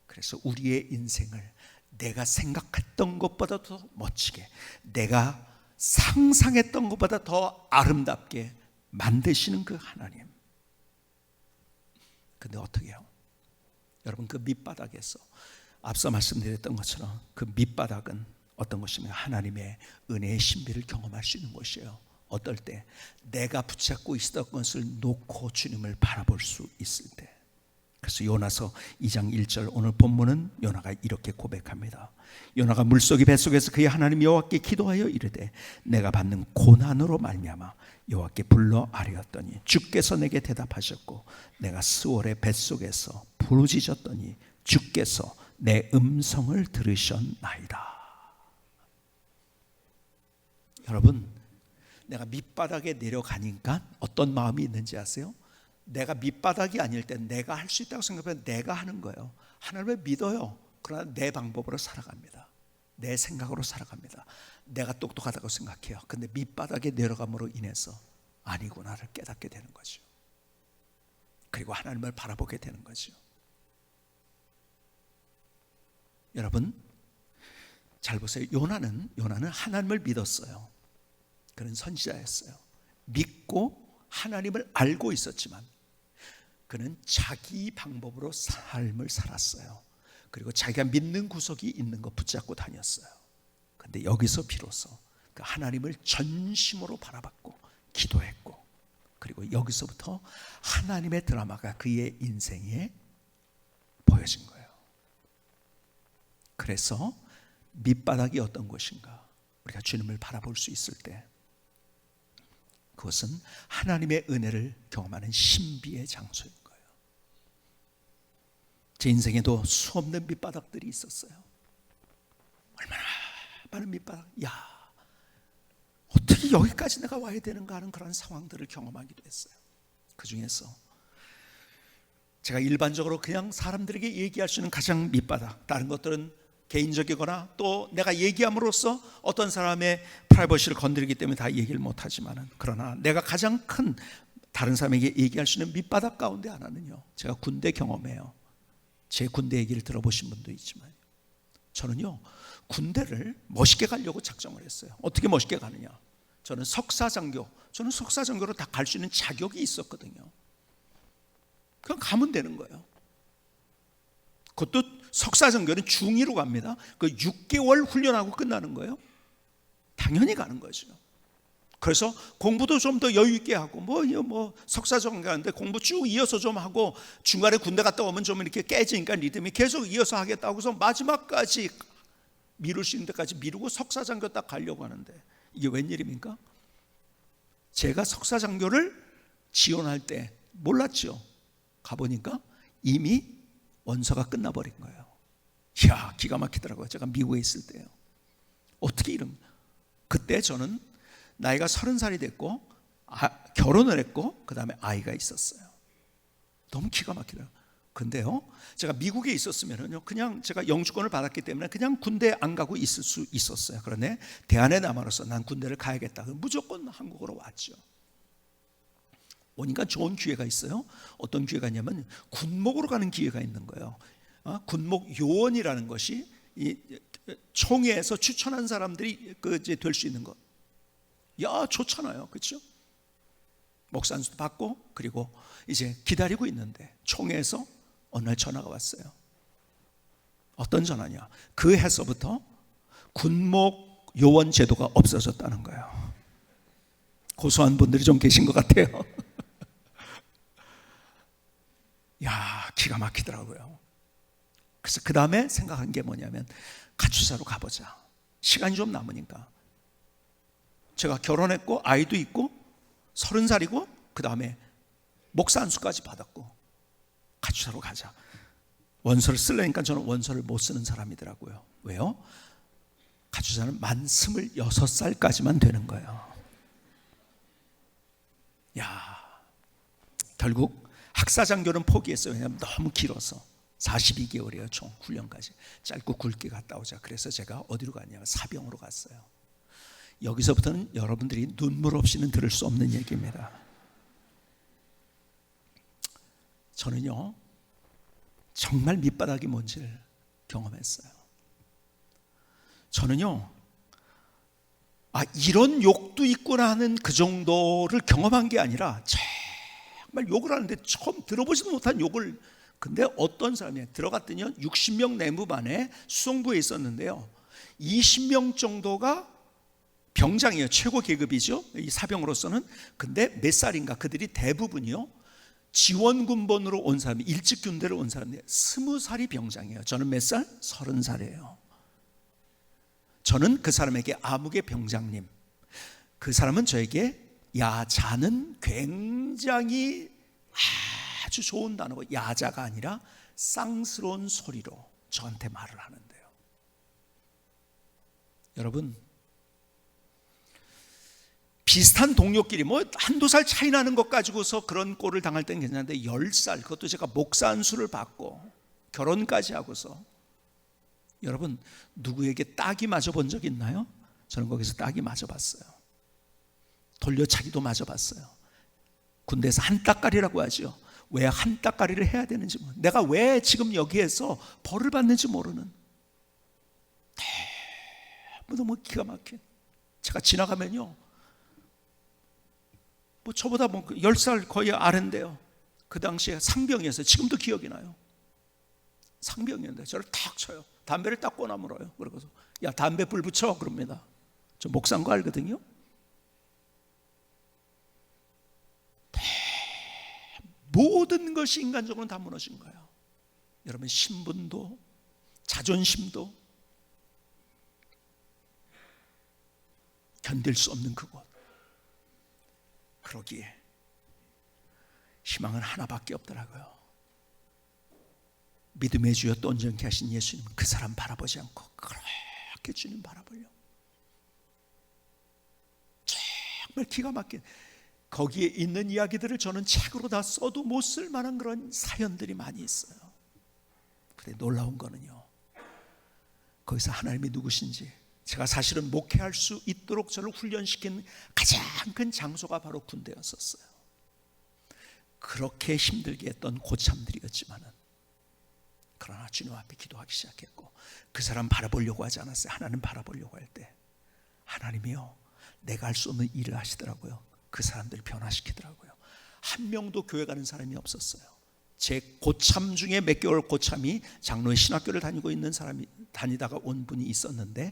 그래서 우리의 인생을 내가 생각했던 것보다 더 멋지게, 내가 상상했던 것보다 더 아름답게 만드시는 그 하나님. 근데 어떻게 해요? 여러분, 그 밑바닥에서 앞서 말씀드렸던 것처럼 그 밑바닥은 어떤 것이냐면 하나님의 은혜의 신비를 경험할 수 있는 곳이에요. 어떨 때? 내가 붙잡고 있었던 것을 놓고 주님을 바라볼 수 있을 때. 그래서 요나서 2장 1절, 오늘 본문은 요나가 이렇게 고백합니다. 요나가 물속의 뱃속에서 그의 하나님 여호와께 기도하여 이르되 내가 받는 고난으로 말미암아 여호와께 불러 아뢰었더니 주께서 내게 대답하셨고 내가 스월의 뱃속에서 부르짖었더니 주께서 내 음성을 들으셨나이다. 여러분, 내가 밑바닥에 내려가니까 어떤 마음이 있는지 아세요? 내가 밑바닥이 아닐 때 내가 할 수 있다고 생각하면 내가 하는 거예요. 하나님을 믿어요. 그러나 내 방법으로 살아갑니다. 내 생각으로 살아갑니다. 내가 똑똑하다고 생각해요. 근데 밑바닥에 내려감으로 인해서 아니구나를 깨닫게 되는 거죠. 그리고 하나님을 바라보게 되는 거죠. 여러분, 잘 보세요. 요나는 하나님을 믿었어요. 그는 선지자였어요. 믿고 하나님을 알고 있었지만 그는 자기 방법으로 삶을 살았어요. 그리고 자기가 믿는 구석이 있는 거 붙잡고 다녔어요. 그런데 여기서 비로소 그 하나님을 전심으로 바라봤고 기도했고, 그리고 여기서부터 하나님의 드라마가 그의 인생에 보여진 거예요. 그래서 밑바닥이 어떤 것인가, 우리가 주님을 바라볼 수 있을 때 그것은 하나님의 은혜를 경험하는 신비의 장소인 거예요. 제 인생에도 수없는 밑바닥들이 있었어요. 얼마나 많은 밑바닥, 어떻게 여기까지 내가 와야 되는가 하는 그런 상황들을 경험하기도 했어요. 그 중에서 제가 일반적으로 그냥 사람들에게 얘기할 수 있는 가장 밑바닥, 다른 것들은 개인적이거나 또 내가 얘기함으로써 어떤 사람의 프라이버시를 건드리기 때문에 다 얘기를 못하지만은, 그러나 내가 가장 큰 다른 사람에게 얘기할 수 있는 밑바닥 가운데 하나는요, 제가 군대 경험이에요. 제 군대 얘기를 들어보신 분도 있지만 저는요 군대를 멋있게 가려고 작정을 했어요. 어떻게 멋있게 가느냐, 저는 석사장교로 다 갈 수 있는 자격이 있었거든요. 그냥 가면 되는 거예요. 그것도 석사장교는 중2로 갑니다. 그 6개월 훈련하고 끝나는 거예요. 당연히 가는 거죠. 그래서 공부도 좀 더 여유 있게 하고 석사장 가는데 공부 쭉 이어서 좀 하고 중간에 군대 갔다 오면 좀 이렇게 깨지니까 리듬이 계속 이어서 하겠다고 해서 마지막까지 미룰 수 있는 데까지 미루고 석사장교 딱 가려고 하는데, 이게 웬일입니까? 제가 석사장교를 지원할 때 몰랐죠. 가보니까 이미 원서가 끝나버린 거예요. 이야, 기가 막히더라고요. 제가 미국에 있을 때요. 어떻게 이런, 그때 저는 나이가 30살이 됐고 결혼을 했고 그 다음에 아이가 있었어요. 너무 기가 막히더라고요. 근데요, 제가 미국에 있었으면요, 그냥 제가 영주권을 받았기 때문에 그냥 군대 안 가고 있을 수 있었어요. 그런데 대안의 남아로서 난 군대를 가야겠다. 무조건 한국으로 왔죠. 오니까 좋은 기회가 있어요. 어떤 기회가 있냐면 군목으로 가는 기회가 있는 거예요. 군목 요원이라는 것이 이 총회에서 추천한 사람들이 이제 될 수 있는 것. 야, 좋잖아요, 그렇죠? 목사 안수도 받고 그리고 이제 기다리고 있는데 총회에서 어느 날 전화가 왔어요. 어떤 전화냐? 그 해서부터 군목 요원 제도가 없어졌다는 거예요. 고소한 분들이 좀 계신 것 같아요. 야, 기가 막히더라고요. 그래서 그 다음에 생각한 게 뭐냐면 가추사로 가보자. 시간이 좀 남으니까. 제가 결혼했고 아이도 있고 30살이고 그 다음에 목사 안수까지 받았고 가추사로 가자. 원서를 쓰려니까 저는 원서를 못 쓰는 사람이더라고요. 왜요? 가추사는 만 26살까지만 되는 거예요. 야, 결국 학사장교는 포기했어요. 왜냐하면 너무 길어서 42개월이에요. 총 훈련까지. 짧고 굵게 갔다 오자. 그래서 제가 어디로 갔냐면 사병으로 갔어요. 여기서부터는 여러분들이 눈물 없이는 들을 수 없는 얘기입니다. 저는요 정말 밑바닥이 뭔지를 경험했어요. 저는요 이런 욕도 있구나 하는 그 정도를 경험한 게 아니라 정말 욕을 하는데 처음 들어보지도 못한 욕을. 근데 어떤 사람이 들어갔더니요 60명 내무반에 수송부에 있었는데요 20명 정도가 병장이에요. 최고 계급이죠, 이 사병으로서는. 근데 몇 살인가 그들이 대부분이요 지원군번으로 온 사람이, 일찍 군대를 온 사람이 20살이 병장이에요. 저는 몇 살? 30살이에요. 저는 그 사람에게 아무개 병장님, 그 사람은 저에게 야자는 굉장히 아주 좋은 단어고 야자가 아니라 쌍스러운 소리로 저한테 말을 하는데요. 여러분, 비슷한 동료끼리 한두 살 차이 나는 것 가지고서 그런 꼴을 당할 때는 괜찮은데 10살, 그것도 제가 목사 안수를 받고 결혼까지 하고서, 여러분 누구에게 딱이 맞아본 적 있나요? 저는 거기서 딱이 맞아봤어요. 돌려차기도 맞아봤어요. 군대에서 한따까리라고 하죠. 왜 한따까리를 해야 되는지, 내가 왜 지금 여기에서 벌을 받는지 모르는, 너무 기가 막힌. 제가 지나가면요 저보다 10살 거의 아래인데요, 그 당시에 상병이었어요. 지금도 기억이 나요. 상병이었는데 저를 탁 쳐요. 담배를 딱 꺼내 물어요. 그러고서 야, 담배 불 붙여 그럽니다. 저 목사인 거 알거든요. 모든 것이 인간적으로는 다 무너진 거예요. 여러분, 신분도 자존심도 견딜 수 없는 그곳. 그러기에 희망은 하나밖에 없더라고요. 믿음의 주여 또 온전케 하신 예수님, 그 사람 바라보지 않고 그렇게 주님 바라보려. 정말 기가 막힌, 거기에 있는 이야기들을 저는 책으로 다 써도 못 쓸 만한 그런 사연들이 많이 있어요. 근데 놀라운 거는요, 거기서 하나님이 누구신지, 제가 사실은 목회할 수 있도록 저를 훈련시킨 가장 큰 장소가 바로 군대였었어요. 그렇게 힘들게 했던 고참들이었지만은, 그러나 주님 앞에 기도하기 시작했고, 그 사람 바라보려고 하지 않았어요. 하나님 바라보려고 할 때 하나님이요, 내가 할 수 없는 일을 하시더라고요. 그 사람들을 변화시키더라고요. 한 명도 교회 가는 사람이 없었어요. 제 고참 중에 몇 개월 고참이 장로의 신학교를 다니고 있는 사람이, 다니다가 온 분이 있었는데,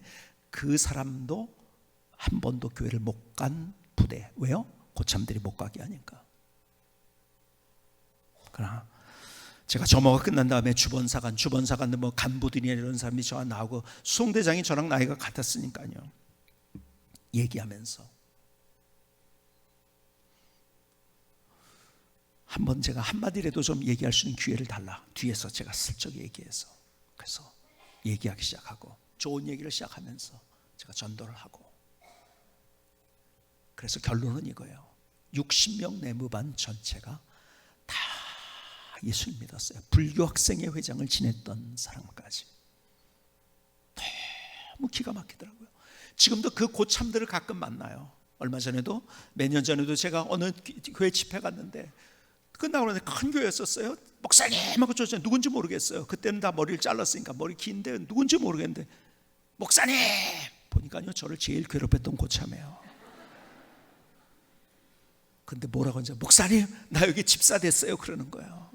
그 사람도 한 번도 교회를 못 간 부대. 왜요? 고참들이 못 가게 하니까. 그러나 제가 점호가 끝난 다음에 주번사관 뭐 간부들이나 이런 사람이 저와 나오고, 수송대장이 저랑 나이가 같았으니까요, 얘기하면서 한번 제가 한마디라도 좀 얘기할 수 있는 기회를 달라. 뒤에서 제가 슬쩍 얘기해서, 그래서 얘기하기 시작하고 좋은 얘기를 시작하면서 제가 전도를 하고, 그래서 결론은 이거예요. 60명 내무반 전체가 다 예수를 믿었어요. 불교 학생회 회장을 지냈던 사람까지. 너무 기가 막히더라고요. 지금도 그 고참들을 가끔 만나요. 얼마 전에도, 몇 년 전에도 제가 어느 교회 집회 갔는데, 끝나고 나서 큰 교회였었어요. 목사님하고 저 누군지 모르겠어요. 그때는 다 머리를 잘랐으니까 머리 긴데 누군지 모르겠는데, 목사님 보니까요, 저를 제일 괴롭혔던 고참이에요. 근데 뭐라고 하는지, 목사님 나 여기 집사 됐어요, 그러는 거예요.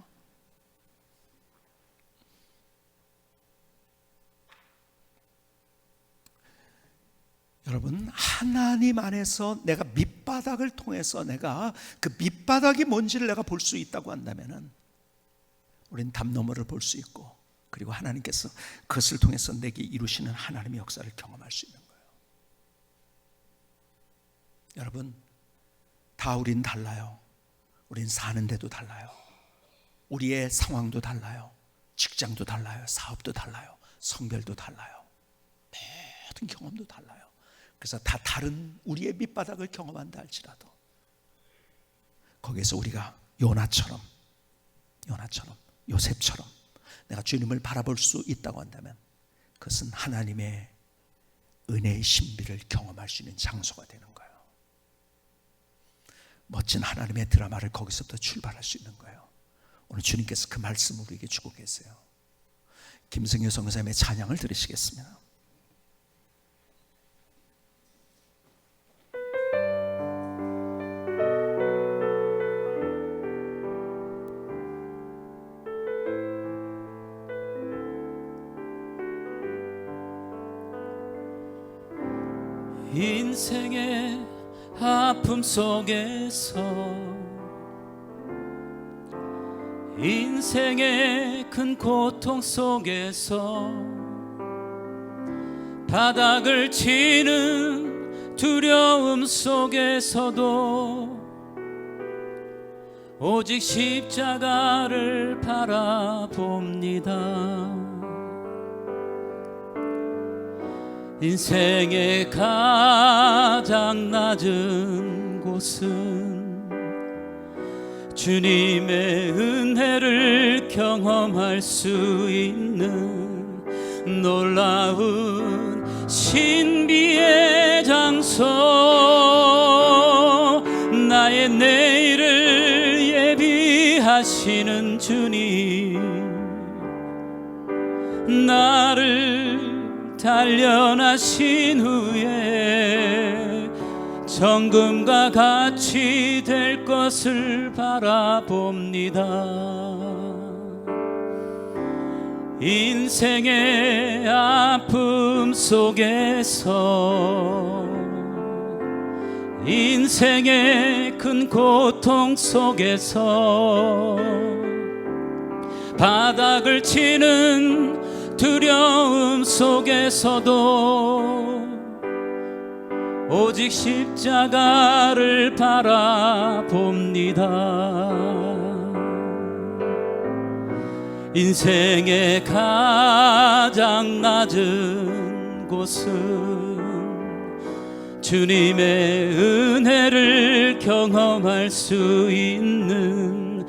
여러분, 하나님 안에서 내가 밑바닥을 통해서 내가 그 밑바닥이 뭔지를 내가 볼 수 있다고 한다면은, 우린 담 너머를 볼 수 있고, 그리고 하나님께서 그것을 통해서 내게 이루시는 하나님의 역사를 경험할 수 있는 거예요. 여러분, 다 우린 달라요. 우린 사는 데도 달라요. 우리의 상황도 달라요. 직장도 달라요. 사업도 달라요. 성별도 달라요. 모든 경험도 달라요. 그래서 다 다른 우리의 밑바닥을 경험한다 할지라도, 거기에서 우리가 요나처럼, 요셉처럼 내가 주님을 바라볼 수 있다고 한다면, 그것은 하나님의 은혜의 신비를 경험할 수 있는 장소가 되는 거예요. 멋진 하나님의 드라마를 거기서부터 출발할 수 있는 거예요. 오늘 주님께서 그 말씀을 우리에게 주고 계세요. 김승효 선교사님의 찬양을 들으시겠습니다. 인생의 아픔 속에서, 인생의 큰 고통 속에서, 바닥을 치는 두려움 속에서도 오직 십자가를 바라봅니다. 인생의 가장 낮은 곳은 주님의 은혜를 경험할 수 있는 놀라운 신비의 장소, 나의 내일을 예비하시는 주님, 나를 단련하신 후에 정금과 같이 될 것을 바라봅니다. 인생의 아픔 속에서, 인생의 큰 고통 속에서, 바닥을 치는 두려움 속에서도 오직 십자가를 바라봅니다. 인생의 가장 낮은 곳은 주님의 은혜를 경험할 수 있는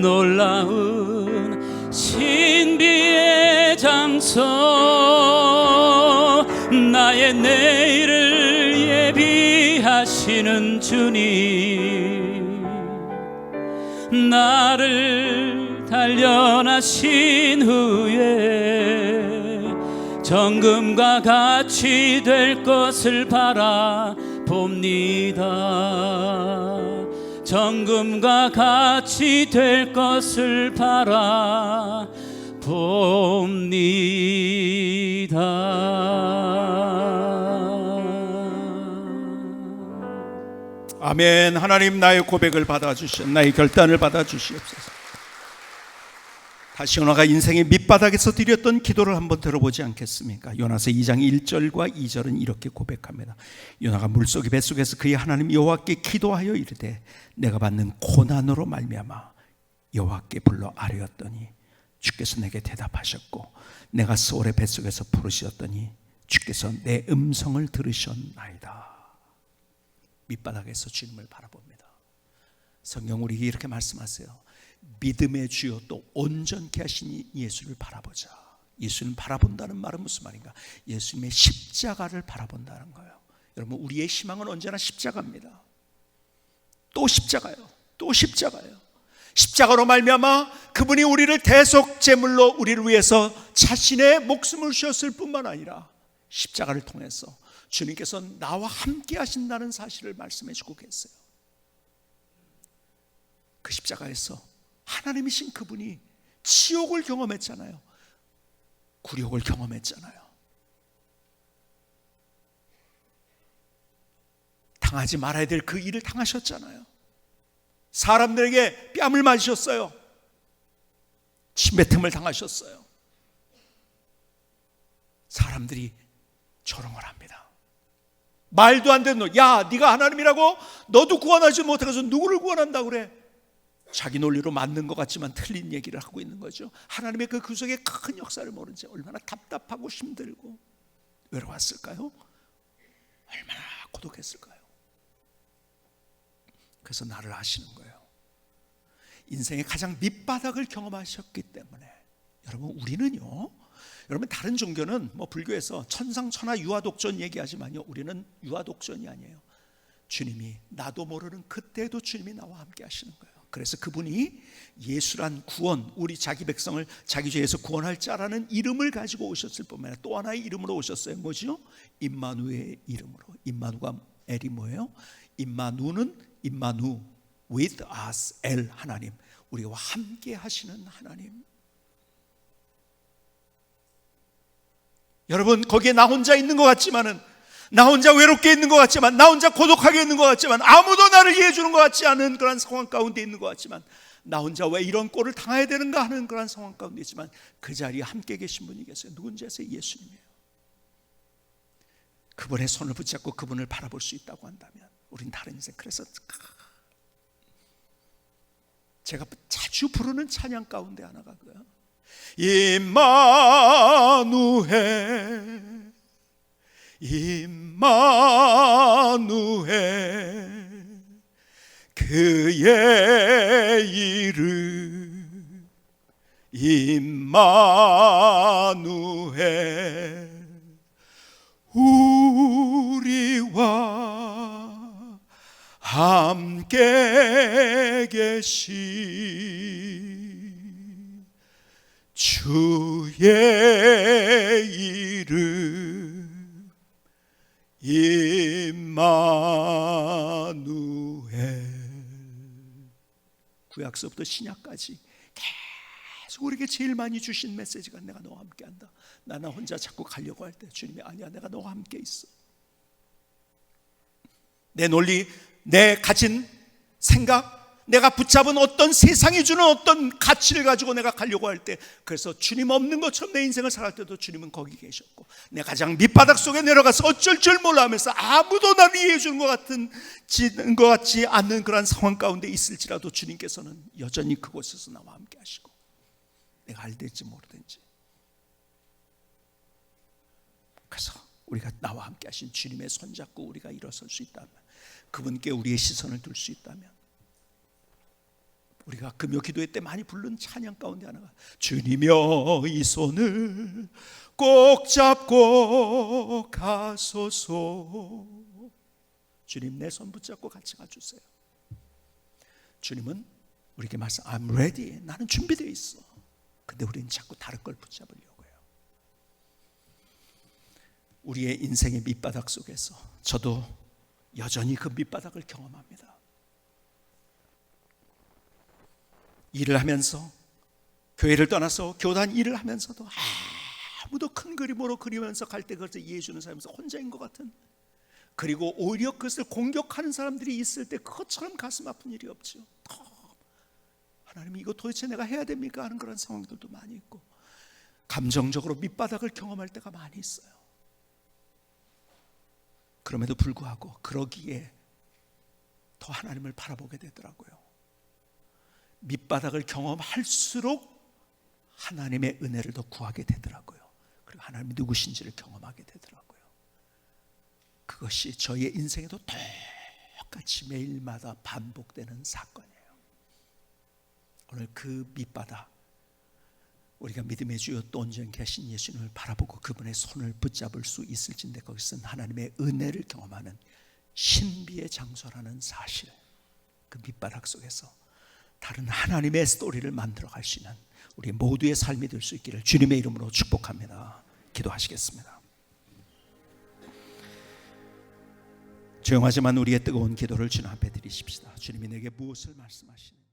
놀라운 신비의 장소, 나의 내일을 예비하시는 주님, 나를 단련하신 후에 정금과 같이 될 것을 바라봅니다. 정금과 같이 될 것을 바라봅니다. 아멘. 하나님, 나의 고백을 받아주시옵소서. 나의 결단을 받아주시옵소서. 다시 요나가 인생의 밑바닥에서 드렸던 기도를 한번 들어보지 않겠습니까? 요나서 2장 1절과 2절은 이렇게 고백합니다. 요나가 물속의 뱃속에서 그의 하나님 여호와께 기도하여 이르되 내가 받는 고난으로 말미암아 여호와께 불러 아뢰었더니 주께서 내게 대답하셨고 내가 스올의 뱃속에서 부르셨더니 주께서 내 음성을 들으셨나이다. 밑바닥에서 주님을 바라봅니다. 성경 우리에게 이렇게 말씀하세요. 믿음의 주요 또 온전케 하신 예수를 바라보자. 예수님 바라본다는 말은 무슨 말인가? 예수님의 십자가를 바라본다는 거예요. 여러분, 우리의 희망은 언제나 십자가입니다. 또 십자가요. 또 십자가요. 십자가로 말미암아 그분이 우리를 대속 제물로 우리를 위해서 자신의 목숨을 주셨을 뿐만 아니라 십자가를 통해서 주님께서 나와 함께 하신다는 사실을 말씀해 주고 계세요. 그 십자가에서 하나님이신 그분이 지옥을 경험했잖아요. 굴욕을 경험했잖아요. 당하지 말아야 될 그 일을 당하셨잖아요. 사람들에게 뺨을 맞으셨어요. 침뱉음을 당하셨어요. 사람들이 조롱을 합니다. 말도 안 되는 너, 야 네가 하나님이라고? 너도 구원하지 못해서 누구를 구원한다고 그래? 자기 논리로 맞는 것 같지만 틀린 얘기를 하고 있는 거죠. 하나님의 그 구속의 큰 역사를 모른 채 얼마나 답답하고 힘들고 외로웠을까요? 얼마나 고독했을까요? 그래서 나를 아시는 거예요. 인생의 가장 밑바닥을 경험하셨기 때문에 여러분, 우리는요, 여러분 다른 종교는 뭐 불교에서 천상천하 유아독존 얘기하지만요, 우리는 유아독존이 아니에요. 주님이 나도 모르는 그때도 주님이 나와 함께 하시는 거예요. 그래서 그분이 예수란 구원, 우리 자기 백성을 자기 죄에서 구원할 자라는 이름을 가지고 오셨을 뿐만 아니라 또 하나의 이름으로 오셨어요. 뭐죠? 임마누의 이름으로. 임마누가 엘이 뭐예요? 임마누는 임마누, with us, 엘 하나님, 우리와 함께 하시는 하나님. 여러분, 거기에 나 혼자 있는 것 같지만은, 나 혼자 외롭게 있는 것 같지만, 나 혼자 고독하게 있는 것 같지만, 아무도 나를 이해해 주는 것 같지 않은 그런 상황 가운데 있는 것 같지만, 나 혼자 왜 이런 꼴을 당해야 되는가 하는 그런 상황 가운데 있지만 그 자리에 함께 계신 분이 계세요. 누군지 아세요? 예수님이에요. 그분의 손을 붙잡고 그분을 바라볼 수 있다고 한다면 우린 다른 인생. 그래서 제가 자주 부르는 찬양 가운데 하나가 그거예요. 임마누엘, 임마누엘, 그의 이름 임마누엘, 우리와 함께 계신 주의 이름 임마누엘. 구약서부터 신약까지 계속 우리에게 제일 많이 주신 메시지가 내가 너와 함께한다. 나는 혼자 자꾸 가려고 할 때 주님이 아니야, 내가 너와 함께 있어. 내 논리, 내 가진 생각, 내가 붙잡은 어떤 세상이 주는 어떤 가치를 가지고 내가 가려고 할 때, 그래서 주님 없는 것처럼 내 인생을 살할 때도 주님은 거기 계셨고, 내가 가장 밑바닥 속에 내려가서 어쩔 줄 몰라 하면서 아무도 나를 이해해 주는 것 같지 않는 그런 상황 가운데 있을지라도 주님께서는 여전히 그곳에서 나와 함께 하시고, 내가 알든지 모르든지. 그래서 우리가 나와 함께 하신 주님의 손잡고 우리가 일어설 수 있다면, 그분께 우리의 시선을 둘 수 있다면, 우리가 금요 기도회 때 많이 부른 찬양 가운데 하나가 주님여 이 손을 꼭 잡고 가소서. 주님 내 손 붙잡고 같이 가주세요. 주님은 우리에게 말씀, I'm ready, 나는 준비되어 있어. 근데 우리는 자꾸 다른 걸 붙잡으려고 해요. 우리의 인생의 밑바닥 속에서 저도 여전히 그 밑바닥을 경험합니다. 일을 하면서, 교회를 떠나서 교단 일을 하면서도 아무도 큰 그림으로 그리면서 갈 때 그것을 이해해 주는 사람에서 혼자인 것 같은, 그리고 오히려 그것을 공격하는 사람들이 있을 때 그것처럼 가슴 아픈 일이 없죠. 하나님 이거 도대체 내가 해야 됩니까 하는 그런 상황들도 많이 있고, 감정적으로 밑바닥을 경험할 때가 많이 있어요. 그럼에도 불구하고 그러기에 더 하나님을 바라보게 되더라고요. 밑바닥을 경험할수록 하나님의 은혜를 더 구하게 되더라고요. 그리고 하나님이 누구신지를 경험하게 되더라고요. 그것이 저희의 인생에도 똑같이 매일마다 반복되는 사건이에요. 오늘 그 밑바닥, 우리가 믿음의 주여 또 온전케 하신 예수님을 바라보고 그분의 손을 붙잡을 수 있을진데, 거기서는 하나님의 은혜를 경험하는 신비의 장소라는 사실, 그 밑바닥 속에서 다른 하나님의 스토리를 만들어갈 수 있는 우리 모두의 삶이 될 수 있기를 주님의 이름으로 축복합니다. 기도하시겠습니다. 조용하지만 우리의 뜨거운 기도를 주님 앞에 드리십시다. 주님이 내게 무엇을 말씀하시는지.